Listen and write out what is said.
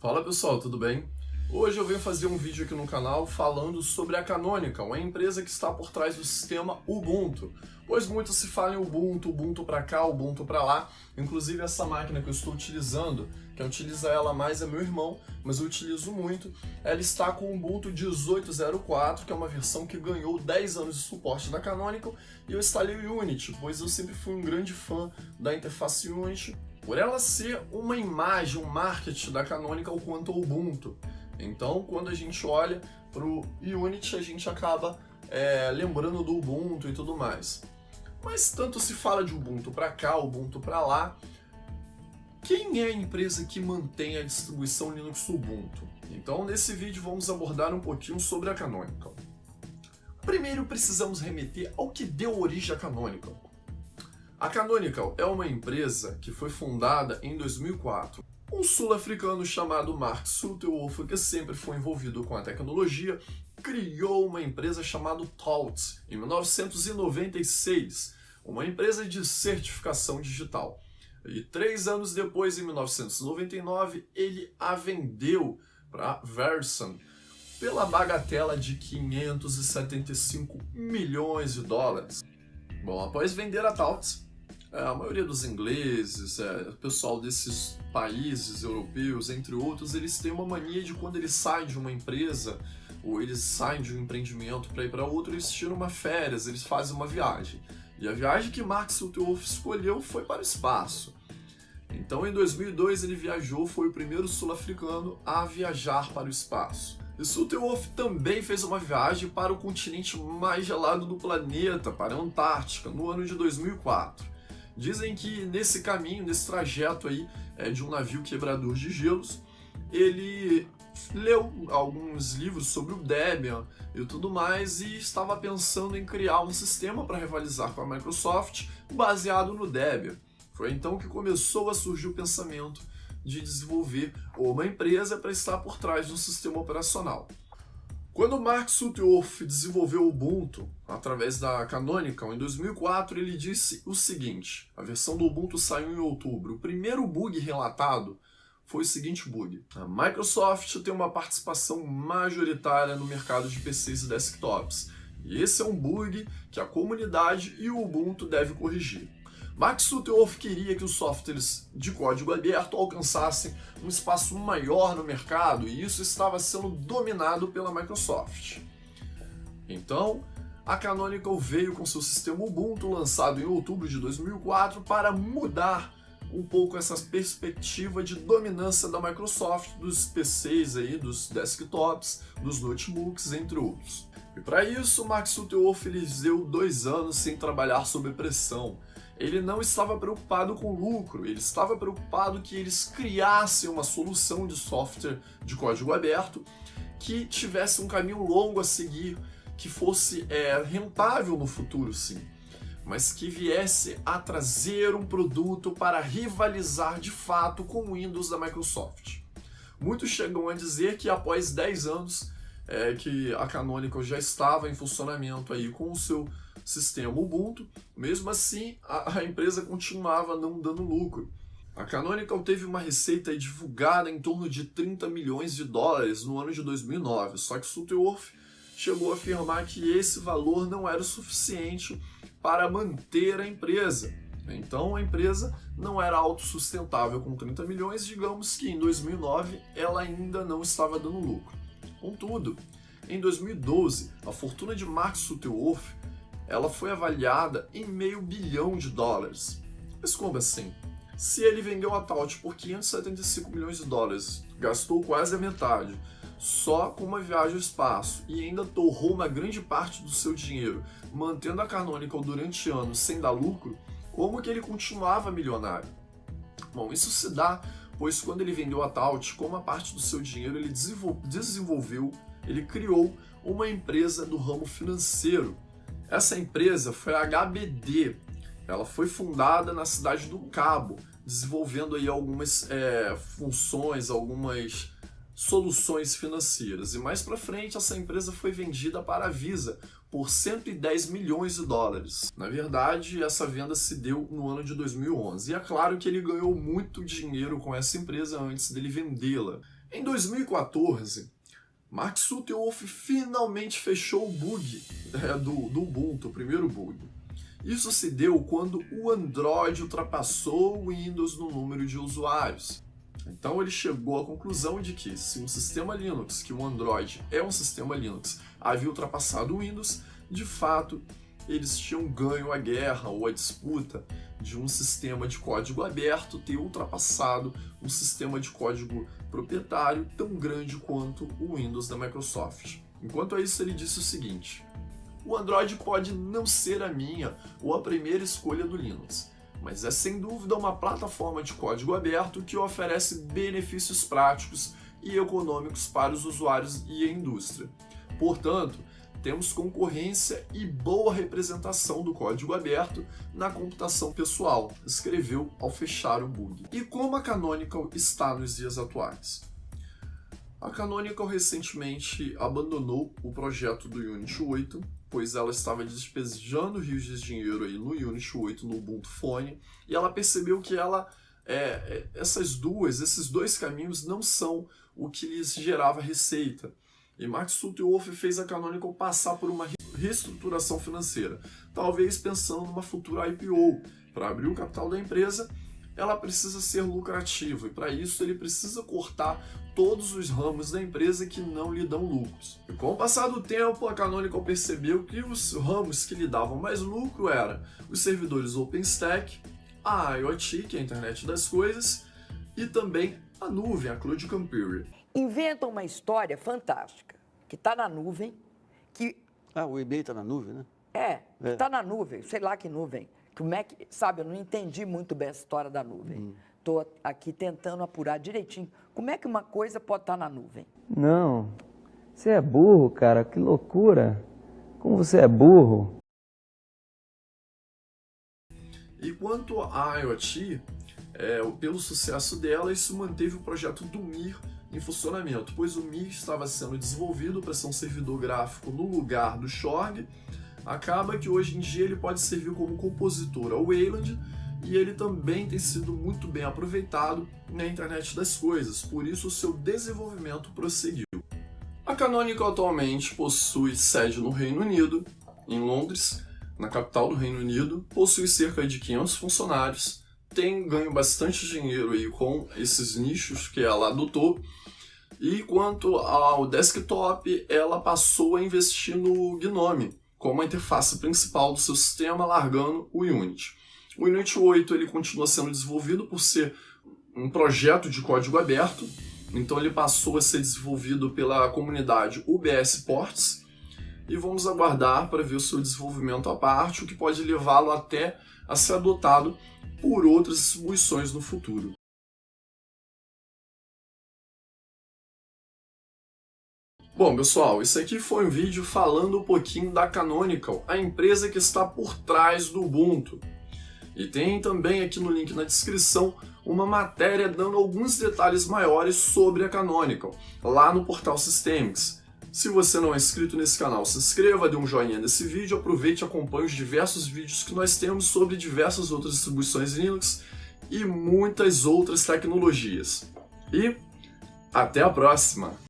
Fala pessoal, tudo bem? Hoje eu venho fazer um vídeo aqui no canal falando sobre a Canonical, uma empresa que está por trás do sistema Ubuntu. Pois muito se fala em Ubuntu, Ubuntu pra cá, Ubuntu pra lá. Inclusive essa máquina que eu estou utilizando, quem utiliza ela mais é meu irmão, mas eu utilizo muito. Ela está com o Ubuntu 18.04, que é uma versão que ganhou 10 anos de suporte da Canonical, e eu instalei o Unity, pois eu sempre fui um grande fã da interface Unity, por ela ser uma imagem, um marketing da Canonical quanto ao Ubuntu. Então, quando a gente olha para o Unity, a gente acaba lembrando do Ubuntu e tudo mais. Mas tanto se fala de Ubuntu para cá, Ubuntu para lá. Quem é a empresa que mantém a distribuição Linux Ubuntu? Então, nesse vídeo vamos abordar um pouquinho sobre a Canonical. Primeiro, precisamos remeter ao que deu origem à Canonical. A Canonical é uma empresa que foi fundada em 2004. Um sul-africano chamado Mark Shuttleworth, que sempre foi envolvido com a tecnologia, criou uma empresa chamada Taut em 1996, uma empresa de certificação digital. E 3 anos depois, em 1999, ele a vendeu para Versum pela bagatela de 575 milhões de dólares. Bom, após vender a Taut, a maioria dos ingleses, o pessoal desses países europeus, entre outros, eles têm uma mania de quando eles saem de uma empresa ou eles saem de um empreendimento para ir para outro, eles tiram uma férias, eles fazem uma viagem. E a viagem que Mark Shuttleworth escolheu foi para o espaço. Então, em 2002, ele viajou, foi o primeiro sul-africano a viajar para o espaço. E Shuttleworth também fez uma viagem para o continente mais gelado do planeta, para a Antártica, no ano de 2004. Dizem que nesse caminho, nesse trajeto aí de um navio quebrador de gelos, ele leu alguns livros sobre o Debian e tudo mais e estava pensando em criar um sistema para rivalizar com a Microsoft baseado no Debian. Foi então que começou a surgir o pensamento de desenvolver uma empresa para estar por trás de um sistema operacional. Quando Mark Shuttleworth desenvolveu o Ubuntu através da Canonical, em 2004, ele disse o seguinte: a versão do Ubuntu saiu em outubro. O primeiro bug relatado foi o seguinte bug: a Microsoft tem uma participação majoritária no mercado de PCs e desktops. E esse é um bug que a comunidade e o Ubuntu devem corrigir. Mark Shuttleworth queria que os softwares de código aberto alcançassem um espaço maior no mercado e isso estava sendo dominado pela Microsoft. Então, a Canonical veio com seu sistema Ubuntu, lançado em outubro de 2004, para mudar um pouco essa perspectiva de dominância da Microsoft dos PCs, dos desktops, dos notebooks, entre outros. E para isso, Mark Shuttleworth deu 2 anos sem trabalhar sob pressão. Ele não estava preocupado com lucro, ele estava preocupado que eles criassem uma solução de software de código aberto que tivesse um caminho longo a seguir, que fosse rentável no futuro, sim, mas que viesse a trazer um produto para rivalizar de fato com o Windows da Microsoft. Muitos chegam a dizer que após 10 anos que a Canonical já estava em funcionamento aí com o seu sistema Ubuntu, mesmo assim a empresa continuava não dando lucro. A Canonical teve uma receita divulgada em torno de 30 milhões de dólares no ano de 2009, só que Shuttleworth chegou a afirmar que esse valor não era o suficiente para manter a empresa. Então a empresa não era autossustentável com 30 milhões, digamos que em 2009 ela ainda não estava dando lucro. Contudo, em 2012, a fortuna de Mark Shuttleworth ela foi avaliada em $500 milhão. Mas como assim? Se ele vendeu a Taut por 575 milhões de dólares, gastou quase a metade, só com uma viagem ao espaço, e ainda torrou uma grande parte do seu dinheiro, mantendo a Canonical durante anos sem dar lucro, como que ele continuava milionário? Bom, isso se dá, pois quando ele vendeu a Taut, com uma parte do seu dinheiro, ele ele criou uma empresa do ramo financeiro. Essa empresa foi a HBD, ela foi fundada na cidade do Cabo, desenvolvendo aí algumas funções, algumas soluções financeiras. E mais para frente essa empresa foi vendida para a Visa por 110 milhões de dólares. Na verdade, essa venda se deu no ano de 2011. E é claro que ele ganhou muito dinheiro com essa empresa antes dele vendê-la. Em 2014, Mark Sutterwolf finalmente fechou o bug do Ubuntu, o primeiro bug. Isso se deu quando o Android ultrapassou o Windows no número de usuários. Então ele chegou à conclusão de que se um sistema Linux, que o Android é um sistema Linux, havia ultrapassado o Windows, de fato eles tinham ganho a guerra ou a disputa de um sistema de código aberto ter ultrapassado um sistema de código proprietário tão grande quanto o Windows da Microsoft. Enquanto a isso, ele disse o seguinte: o Android pode não ser a minha ou a primeira escolha do Linux, mas é sem dúvida uma plataforma de código aberto que oferece benefícios práticos e econômicos para os usuários e a indústria. Portanto, temos concorrência e boa representação do código aberto na computação pessoal, escreveu ao fechar o bug. E como a Canonical está nos dias atuais? A Canonical recentemente abandonou o projeto do Unity 8, pois ela estava despejando rios de dinheiro aí no Unity 8, no Ubuntu Phone, e ela percebeu que esses dois caminhos não são o que lhes gerava receita. E Mark Sutterwolf fez a Canonical passar por uma reestruturação financeira, talvez pensando numa futura IPO. Para abrir o capital da empresa, ela precisa ser lucrativa, e para isso ele precisa cortar todos os ramos da empresa que não lhe dão lucros. E com o passar do tempo, a Canonical percebeu que os ramos que lhe davam mais lucro eram os servidores OpenStack, a IoT, que é a internet das coisas, e também a nuvem, a Cloud Computing. Inventam uma história fantástica, que está na nuvem, que... Ah, o e-mail está na nuvem, né? Está na nuvem, sei lá que nuvem. Como é que, sabe, eu não entendi muito bem essa história da nuvem. Estou aqui tentando apurar direitinho. Como é que uma coisa pode estar na nuvem? Não, você é burro, cara, que loucura. Como você é burro. E quanto à IoT, pelo sucesso dela, isso manteve o projeto do Mir em funcionamento, pois o Mir estava sendo desenvolvido para ser um servidor gráfico no lugar do Shorg. Acaba que hoje em dia ele pode servir como compositor ao Wayland, e ele também tem sido muito bem aproveitado na internet das coisas, por isso o seu desenvolvimento prosseguiu. A Canonical atualmente possui sede no Reino Unido, em Londres, na capital do Reino Unido, possui cerca de 500 funcionários, tem ganho bastante dinheiro aí com esses nichos que ela adotou, e quanto ao desktop, ela passou a investir no GNOME como a interface principal do seu sistema, largando o Unity. O Unity 8 ele continua sendo desenvolvido por ser um projeto de código aberto, então ele passou a ser desenvolvido pela comunidade UBS Ports, e vamos aguardar para ver o seu desenvolvimento à parte, o que pode levá-lo até a ser adotado por outras distribuições no futuro. Bom, pessoal, esse aqui foi um vídeo falando um pouquinho da Canonical, a empresa que está por trás do Ubuntu. E tem também aqui no link na descrição uma matéria dando alguns detalhes maiores sobre a Canonical, lá no portal Systemics. Se você não é inscrito nesse canal, se inscreva, dê um joinha nesse vídeo, aproveite e acompanhe os diversos vídeos que nós temos sobre diversas outras distribuições Linux e muitas outras tecnologias. E até a próxima!